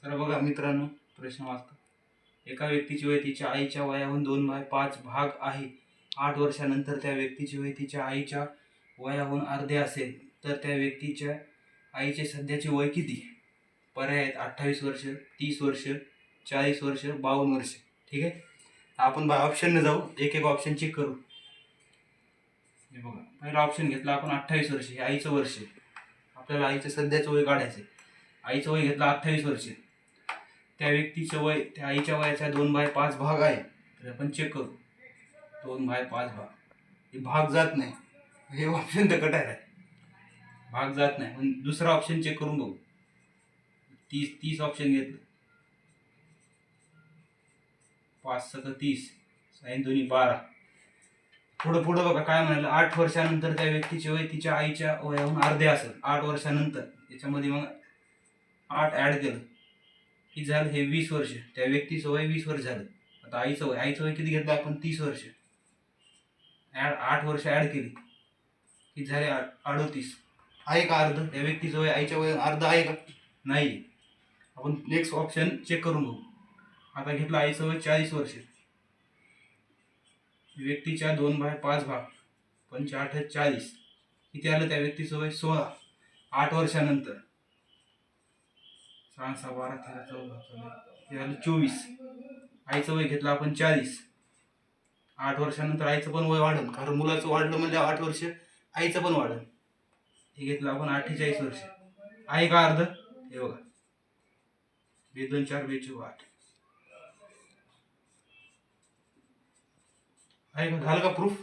तर बघा मित्रांनो, प्रश्न वाचतो. एका व्यक्तीची वय तिच्या आईच्या वयाहून 2/5 भाग आहे. 8 वर्षानंतर त्या व्यक्तीची वय तिच्या आईच्या वयाहून अर्धे असेल, तर त्या व्यक्तीच्या आईचे सध्याचे वय किती? पर्याय आहेत 28 वर्ष, 30 वर्ष, 40 वर्ष, 52 वर्ष. ठीक आहे. आपण ऑप्शनने जाऊ, एक एक ऑप्शन चेक करू. हे बघा, पहिला ऑप्शन घेतला आपण 28 वर्ष, हे आईचं वर्ष. आपल्याला आईचं सध्याचं वय काढायचं. आईचं वय घेतलं 28 वर्ष. त्या व्यक्तीचं वय त्या आईच्या वयाचा 2/5 भाग आहे. तर आपण चेक करू. 2/5 भाग, हे भाग जात नाही. हे ऑप्शन तर कटायला आहे, भाग जात नाही. पण दुसरा ऑप्शन चेक करून बघू. 30 ऑप्शन घेतलं. 5 × 30, 12. पुढं बघा काय म्हणालं. 8 वर्षानंतर त्या व्यक्तीचे वय तिच्या आईच्या वयाहून अर्धे असेल. 8 वर्षानंतर याच्यामध्ये मग 8 ॲड केलं की झालं हे 20 वर्ष. त्या व्यक्तीचं वय 20 वर्ष झालं. आता आईचं वय किती घेतलं आपण? 30 वर्ष. 8 वर्ष ॲड केली की झाले 38. आहे का अर्ध? त्या व्यक्तीचं वय आईच्या वय अर्ध आहे का? नाही. आपण नेक्स्ट ऑप्शन चेक करून बघू. आता घेतलं आईचं वय 40 वर्ष. व्यक्तीच्या 2/5 भाग, 5 8 40. किती आलं? त्या व्यक्तीचं वय 16. 8 वर्षानंतर 6 6 12 13 14 हे झालं 24. आईचं वय घेतलं आपण 40. 8 वर्षानंतर आईचं पण वय वाढलं, कारण मुलाचं वाढलं म्हणजे 8 वर्ष आईचं पण वाढलं. हे घेतलं आपण 48 वर्ष. आहे का अर्ध? हे बघा, 2 2 4 2 8. आहे का? झालं का प्रूफ?